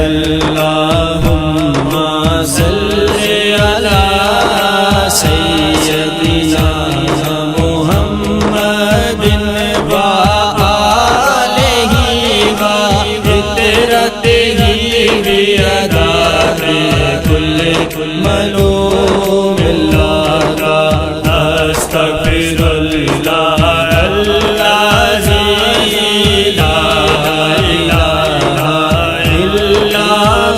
اللهم صل على سيدنا محمد وآله وعترته بعدد كل ملوم الله أستغفر الله الذي لا إله إلا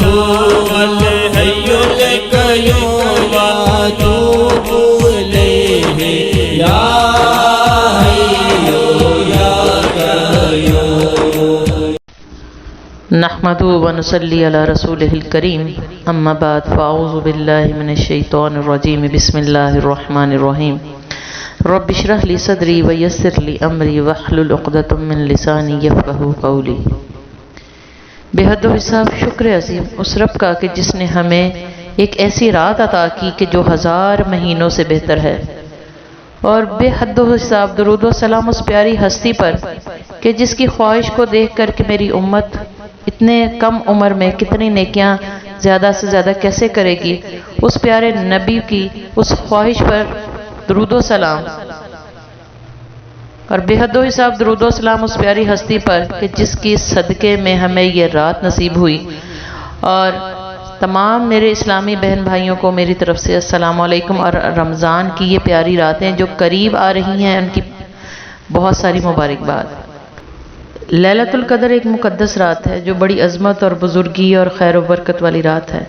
هو الحي القيوم وأتوب إليه يا حي يا قيوم نحمدہ ونصلی علی رسولہ الکریم اما بعد فاعوذ باللہ من الشیطان الرجیم بسم اللہ الرحمن الرحیم رب اشرح لی صدری ویسر لی امری واحلل عقدۃ من لسانی یفقہوا قولی۔ بے حد و حساب شکر عظیم اس رب کا کہ جس نے ہمیں ایک ایسی رات عطا کی کہ جو 1000 مہینوں سے بہتر ہے، اور بے حد و حساب درود و سلام اس پیاری ہستی پر کہ جس کی خواہش کو دیکھ کر کہ میری امت اتنے کم عمر میں کتنی نیکیاں زیادہ سے زیادہ کیسے کرے گی، اس پیارے نبی کی اس خواہش پر درود و سلام، اور بے حد و حساب درود و سلام اس پیاری ہستی پر کہ جس کی صدقے میں ہمیں یہ رات نصیب ہوئی۔ اور تمام میرے اسلامی بہن بھائیوں کو میری طرف سے السلام علیکم، اور رمضان کی یہ پیاری راتیں جو قریب آ رہی ہیں ان کی بہت ساری مبارکباد۔ لیلۃ القدر ایک مقدس رات ہے جو بڑی عظمت اور بزرگی اور خیر و برکت والی رات ہے۔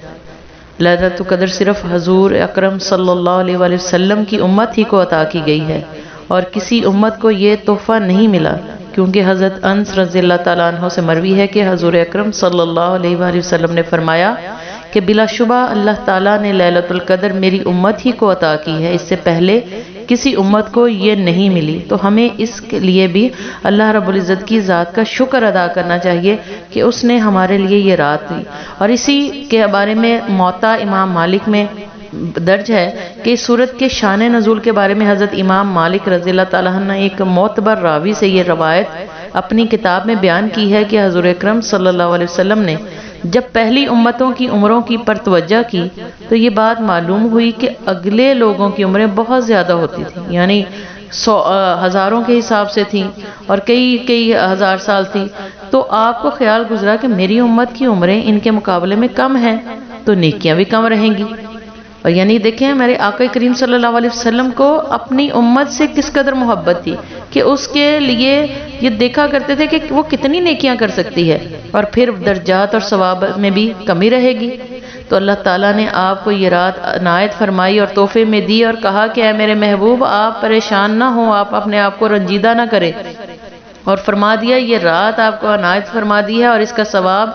لیلۃ القدر صرف حضور اکرم صلی اللہ علیہ وآلہ وسلم کی امت ہی کو عطا کی گئی ہے، اور کسی امت کو یہ تحفہ نہیں ملا، کیونکہ حضرت انس رضی اللہ تعالیٰ عنہ سے مروی ہے کہ حضور اکرم صلی اللہ علیہ وآلہ وسلم نے فرمایا کہ بلا شبہ اللہ تعالیٰ نے لیلۃ القدر میری امت ہی کو عطا کی ہے، اس سے پہلے کسی امت کو یہ نہیں ملی۔ تو ہمیں اس کے لیے بھی اللہ رب العزت کی ذات کا شکر ادا کرنا چاہیے کہ اس نے ہمارے لیے یہ رات دی۔ اور اسی کے بارے میں موطا امام مالک میں درج ہے کہ اس سورت کے شان نزول کے بارے میں حضرت امام مالک رضی اللہ تعالیٰ عنہ نے ایک معتبر راوی سے یہ روایت اپنی کتاب میں بیان کی ہے کہ حضور اکرم صلی اللہ علیہ وسلم نے جب پہلی امتوں کی عمروں کی پر توجہ کی تو یہ بات معلوم ہوئی کہ اگلے لوگوں کی عمریں بہت زیادہ ہوتی تھیں، یعنی ہزاروں کے حساب سے تھیں اور کئی ہزار سال تھی۔ تو آپ کو خیال گزرا کہ میری امت کی عمریں ان کے مقابلے میں کم ہیں تو نیکیاں بھی کم رہیں گی۔ اور یعنی دیکھیں میرے آقا کریم صلی اللہ علیہ وسلم کو اپنی امت سے کس قدر محبت تھی کہ اس کے لیے یہ دیکھا کرتے تھے کہ وہ کتنی نیکیاں کر سکتی ہے، اور پھر درجات اور ثواب میں بھی کمی رہے گی۔ تو اللہ تعالیٰ نے آپ کو یہ رات عنایت فرمائی اور تحفے میں دی اور کہا کہ اے میرے محبوب آپ پریشان نہ ہوں، آپ اپنے آپ کو رنجیدہ نہ کریں، اور فرما دیا یہ رات آپ کو عنایت فرما دی ہے اور اس کا ثواب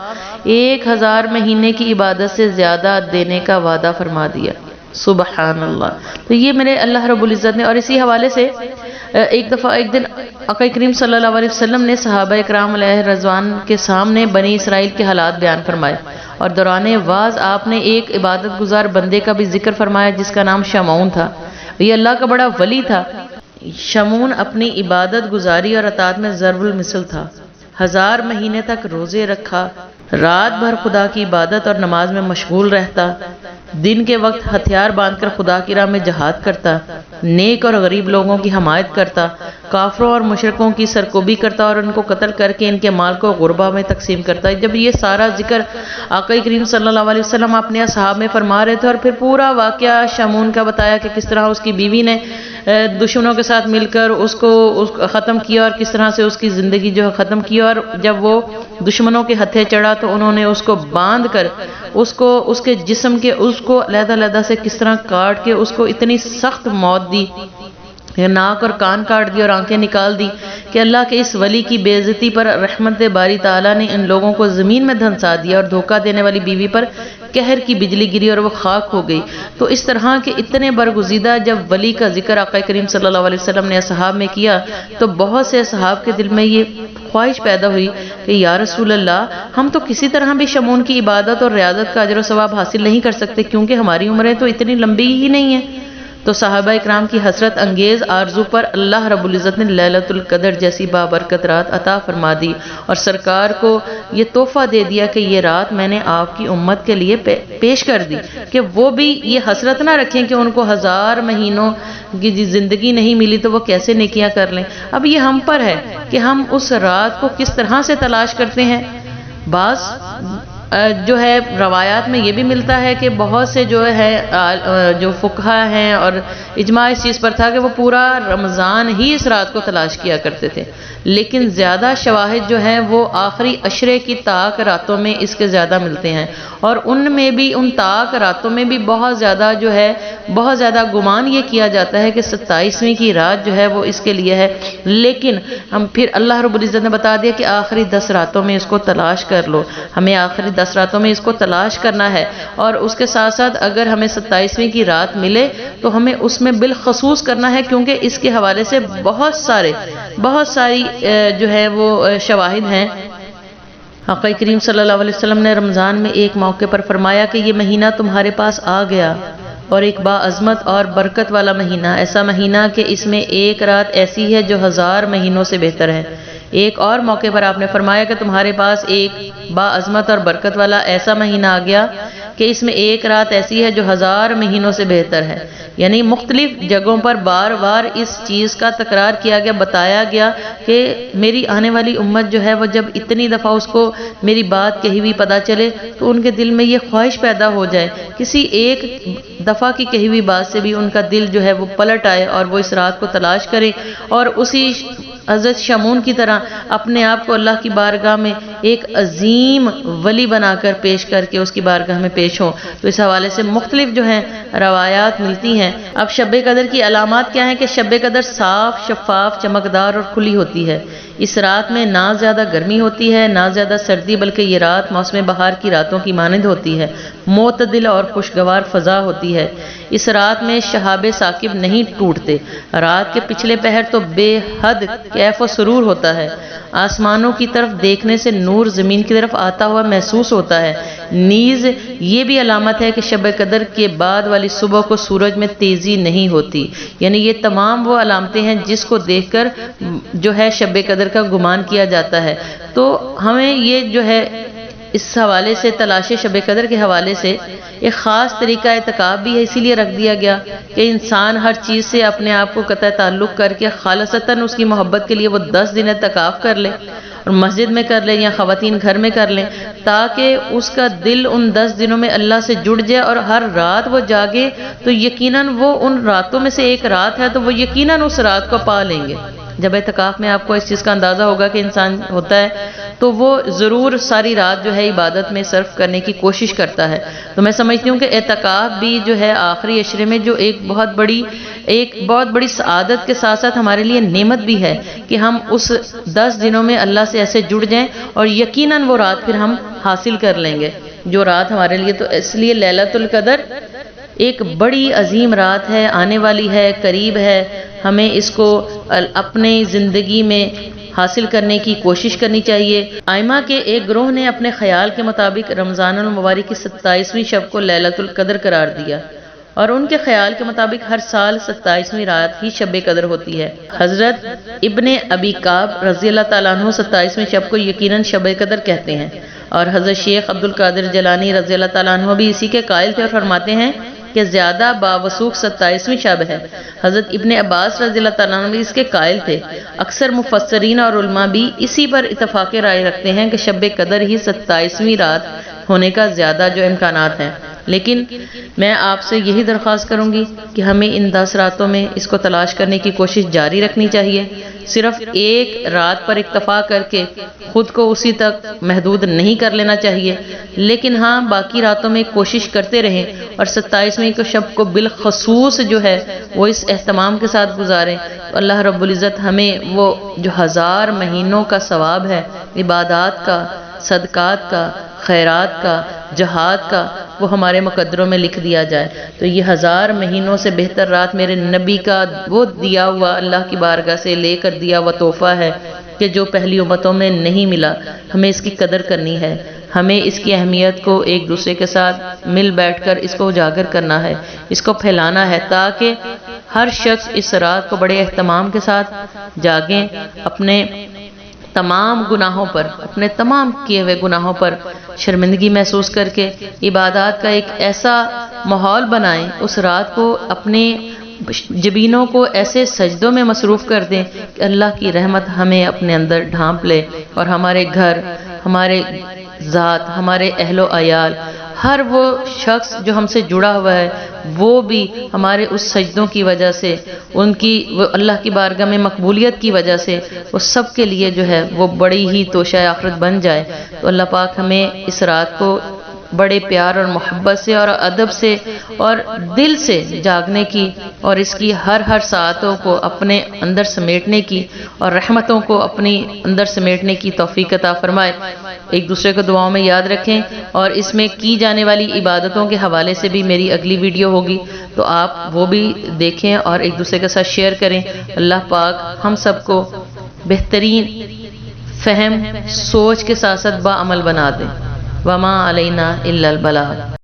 1000 مہینے کی عبادت سے زیادہ دینے کا وعدہ فرما دیا۔ سبحان اللہ۔ تو یہ میرے اللہ رب العزت نے، اور اسی حوالے سے ایک دن آقا کریم صلی اللہ علیہ وسلم نے صحابہ اکرام علیہ رضوان کے سامنے بنی اسرائیل کے حالات بیان فرمائے، اور دوران وعظ آپ نے ایک عبادت گزار بندے کا بھی ذکر فرمایا جس کا نام شمعون تھا۔ یہ اللہ کا بڑا ولی تھا۔ شمعون اپنی عبادت گزاری اور اطاعت میں ضرب المثل تھا، 1000 مہینے تک روزے رکھا، رات بھر خدا کی عبادت اور نماز میں مشغول رہتا، دن کے وقت ہتھیار باندھ کر خدا کی راہ میں جہاد کرتا، نیک اور غریب لوگوں کی حمایت کرتا، کافروں اور مشرکوں کی سرکوبی کرتا اور ان کو قتل کر کے ان کے مال کو غربا میں تقسیم کرتا۔ جب یہ سارا ذکر آقا کریم صلی اللہ علیہ وسلم اپنے اصحاب میں فرما رہے تھے، اور پھر پورا واقعہ شمعون کا بتایا کہ کس طرح اس کی بیوی نے دشمنوں کے ساتھ مل کر اس کو ختم کیا، اور کس طرح سے اس کی زندگی جو ہے ختم کی، اور جب وہ دشمنوں کے ہتھے چڑھا تو انہوں نے اس کو باندھ کر اس کے جسم کے اس کو علیحدہ سے کس طرح کاٹ کے اس کو اتنی سخت موت دی، ناک اور کان کاٹ دی اور آنکھیں نکال دی کہ اللہ کے اس ولی کی بے عزتی پر رحمت باری تعالیٰ نے ان لوگوں کو زمین میں دھنسا دیا، اور دھوکہ دینے والی بیوی پر قہر کی بجلی گری اور وہ خاک ہو گئی۔ تو اس طرح کے اتنے برگزیدہ جب ولی کا ذکر آقا کریم صلی اللہ علیہ وسلم نے اصحاب میں کیا تو بہت سے اصحاب کے دل میں یہ خواہش پیدا ہوئی کہ یا رسول اللہ ہم تو کسی طرح بھی شمعون کی عبادت اور ریاضت کا اجر و ثواب حاصل نہیں کر سکتے، کیونکہ ہماری عمریں تو اتنی لمبی ہی نہیں ہیں۔ تو صحابہ اکرام کی حسرت انگیز آرزو پر اللہ رب العزت نے لیلۃ القدر جیسی بابرکت رات عطا فرما دی اور سرکار کو یہ تحفہ دے دیا کہ یہ رات میں نے آپ کی امت کے لیے پیش کر دی کہ وہ بھی یہ حسرت نہ رکھیں کہ ان کو 1000 مہینوں کی زندگی نہیں ملی تو وہ کیسے نیکیاں کر لیں۔ اب یہ ہم پر ہے کہ ہم اس رات کو کس طرح سے تلاش کرتے ہیں۔ بعض جو ہے روایات میں یہ بھی ملتا ہے کہ بہت سے جو ہے جو فقہا ہیں اور اجماع اس چیز پر تھا کہ وہ پورا رمضان ہی اس رات کو تلاش کیا کرتے تھے، لیکن زیادہ شواہد جو ہیں وہ آخری عشرے کی تاک راتوں میں اس کے زیادہ ملتے ہیں، اور ان میں بھی ان تاک راتوں میں بھی بہت زیادہ جو ہے بہت زیادہ گمان یہ کیا جاتا ہے کہ 27ویں کی رات جو ہے وہ اس کے لیے ہے، لیکن ہم پھر اللہ رب العزت نے بتا دیا کہ آخری 10 راتوں میں اس کو تلاش کر لو۔ ہمیں آخری 10 راتوں میں اس کو تلاش کرنا ہے، اور اس کے ساتھ ساتھ اگر ہمیں 27ویں کی رات ملے تو ہمیں اس میں بالخصوص کرنا ہے، کیونکہ اس کے حوالے سے بہت ساری جو ہے وہ شواہد ہیں۔ آقا کریم صلی اللہ علیہ وسلم نے رمضان میں ایک موقع پر فرمایا کہ یہ مہینہ تمہارے پاس آ گیا، اور ایک باعظمت اور برکت والا مہینہ، ایسا مہینہ کہ اس میں ایک رات ایسی ہے جو 1000 مہینوں سے بہتر ہے۔ ایک اور موقع پر آپ نے فرمایا کہ تمہارے پاس ایک باعظمت اور برکت والا ایسا مہینہ آ گیا کہ اس میں ایک رات ایسی ہے جو 1000 مہینوں سے بہتر ہے۔ یعنی مختلف جگہوں پر بار بار اس چیز کا تکرار کیا گیا، بتایا گیا کہ میری آنے والی امت جو ہے وہ جب اتنی دفعہ اس کو میری بات کہی ہوئی پتہ چلے تو ان کے دل میں یہ خواہش پیدا ہو جائے، کسی ایک دفعہ کی کہی ہوئی بات سے بھی ان کا دل جو ہے وہ پلٹ آئے اور وہ اس رات کو تلاش کرے، اور اسی حضرت شمعون کی طرح اپنے آپ کو اللہ کی بارگاہ میں ایک عظیم ولی بنا کر پیش کر کے اس کی بارگاہ میں پیش ہوں۔ تو اس حوالے سے مختلف جو ہیں روایات ملتی ہیں۔ اب شب قدر کی علامات کیا ہیں کہ شب قدر صاف، شفاف، چمکدار اور کھلی ہوتی ہے۔ اس رات میں نہ زیادہ گرمی ہوتی ہے نہ زیادہ سردی، بلکہ یہ رات موسم بہار کی راتوں کی مانند ہوتی ہے، معتدل اور خوشگوار فضا ہوتی ہے۔ اس رات میں شہاب ثاقب نہیں ٹوٹتے۔ رات کے پچھلے پہر تو بے حد کیف و سرور ہوتا ہے، آسمانوں کی طرف دیکھنے سے نور زمین کی طرف آتا ہوا محسوس ہوتا ہے۔ نیز یہ بھی علامت ہے کہ شب قدر کے بعد والی صبح کو سورج میں تیزی نہیں ہوتی، یعنی یہ تمام وہ علامتیں ہیں جس کو دیکھ کر جو ہے شب قدر کا گمان کیا جاتا ہے۔ تو ہمیں یہ جو ہے اس حوالے سے تلاش شب قدر کے حوالے سے ایک خاص طریقہ اعتکاف بھی ہے، اسی لیے رکھ دیا گیا کہ انسان ہر چیز سے اپنے آپ کو قطع تعلق کر کے خالصتاً اس کی محبت کے لیے وہ 10 دن اعتکاف کر لے، اور مسجد میں کر لیں یا خواتین گھر میں کر لیں، تاکہ اس کا دل ان 10 دنوں میں اللہ سے جڑ جائے، اور ہر رات وہ جاگے تو یقیناً وہ ان راتوں میں سے ایک رات ہے تو وہ یقیناً اس رات کو پا لیں گے۔ جب اعتکاف میں آپ کو اس چیز کا اندازہ ہوگا کہ انسان ہوتا ہے تو وہ ضرور ساری رات جو ہے عبادت میں صرف کرنے کی کوشش کرتا ہے۔ تو میں سمجھتی ہوں کہ اعتکاف بھی جو ہے آخری عشرے میں جو ایک بہت بڑی سعادت کے ساتھ ساتھ ہمارے لیے نعمت بھی ہے کہ ہم اس 10 دنوں میں اللہ سے ایسے جڑ جائیں، اور یقیناً وہ رات پھر ہم حاصل کر لیں گے جو رات ہمارے لیے۔ تو اس لیے لیلۃ القدر ایک بڑی عظیم رات ہے، آنے والی ہے، قریب ہے، ہمیں اس کو اپنی زندگی میں حاصل کرنے کی کوشش کرنی چاہیے۔ ائمہ کے ایک گروہ نے اپنے خیال کے مطابق رمضان المبارک کی 27ویں شب کو لیلۃ القدر قرار دیا، اور ان کے خیال کے مطابق ہر سال 27ویں رات ہی شب قدر ہوتی ہے۔ حضرت ابن ابی کعب رضی اللہ تعالیٰ عنہ 27ویں شب کو یقیناً شب قدر کہتے ہیں، اور حضرت شیخ عبد القادر جیلانی رضی اللہ تعالیٰ عنہ بھی اسی کے قائل تھے اور فرماتے ہیں کہ زیادہ باوثوق 27ویں شب ہے۔ حضرت ابن عباس رضی اللہ تعالیٰ عنہ بھی اس کے قائل تھے۔ اکثر مفسرین اور علماء بھی اسی پر اتفاق رائے رکھتے ہیں کہ شب قدر ہی 27ویں رات ہونے کا زیادہ جو امکانات ہیں، لیکن میں آپ سے یہی درخواست کروں گی کہ ہمیں ان 10 راتوں میں اس کو تلاش کرنے کی کوشش جاری رکھنی چاہیے۔ صرف ایک رات پر اکتفا کر کے خود کو اسی تک محدود نہیں کر لینا چاہیے، لیکن ہاں باقی راتوں میں کوشش کرتے رہیں، اور 27ویں کو شب کو بالخصوص جو ہے وہ اس اہتمام کے ساتھ گزاریں۔ تو اللہ رب العزت ہمیں وہ جو 1000 مہینوں کا ثواب ہے، عبادات کا، صدقات کا، خیرات کا، جہاد کا، وہ ہمارے مقدروں میں لکھ دیا جائے. تو یہ 1000 مہینوں سے بہتر رات میرے نبی کا وہ دیا ہوا اللہ کی بارگاہ سے لے کر دیا ہوا تحفہ ہے کہ جو پہلی امتوں میں نہیں ملا. ہمیں اس کی قدر کرنی ہے، ہمیں اس کی اہمیت کو ایک دوسرے کے ساتھ مل بیٹھ کر اس کو اجاگر کرنا ہے، اس کو پھیلانا ہے، تاکہ ہر شخص اس رات کو بڑے اہتمام کے ساتھ جاگیں، اپنے تمام گناہوں پر، اپنے تمام کیے ہوئے گناہوں پر شرمندگی محسوس کر کے عبادات کا ایک ایسا ماحول بنائیں، اس رات کو اپنے جبینوں کو ایسے سجدوں میں مصروف کر دیں کہ اللہ کی رحمت ہمیں اپنے اندر ڈھانپ لے، اور ہمارے گھر، ہمارے ذات، ہمارے اہل و عیال، ہر وہ شخص جو ہم سے جڑا ہوا ہے وہ بھی ہمارے اس سجدوں کی وجہ سے، ان کی وہ اللہ کی بارگاہ میں مقبولیت کی وجہ سے، وہ سب کے لیے جو ہے وہ بڑی ہی توشہ آخرت بن جائے. تو اللہ پاک ہمیں اس رات کو بڑے پیار اور محبت سے اور ادب سے اور دل سے جاگنے کی، اور اس کی ہر ساعتوں کو اپنے اندر سمیٹنے کی اور رحمتوں کو اپنی اندر سمیٹنے کی توفیق عطا فرمائے. ایک دوسرے کو دعاؤں میں یاد رکھیں، اور اس میں کی جانے والی عبادتوں کے حوالے سے بھی میری اگلی ویڈیو ہوگی، تو آپ وہ بھی دیکھیں اور ایک دوسرے کے ساتھ شیئر کریں. اللہ پاک ہم سب کو بہترین فہم، سوچ کے ساتھ ساتھ با عمل بنا دیں. وما علینا الا البلاغ.